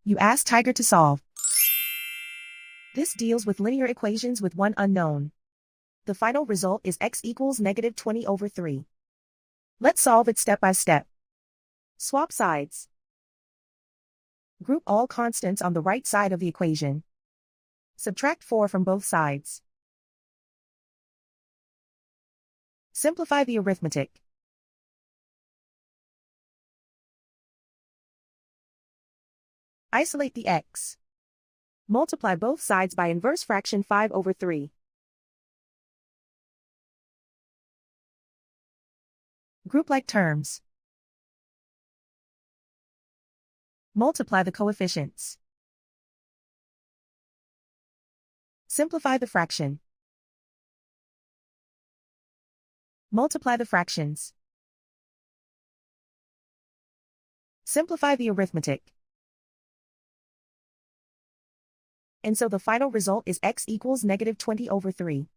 You ask Tiger to solve. This deals with linear equations with one unknown. The final result is x equals -20/3. Let's solve it step by step. Swap sides. Group all constants on the right side of the equation. Subtract 4 from both sides. Simplify the arithmetic. Isolate the x. Multiply both sides by inverse fraction 5/3. Group like terms. Multiply the coefficients. Simplify the fraction. Multiply the fractions. Simplify the arithmetic. And so the final result is x equals -20/3.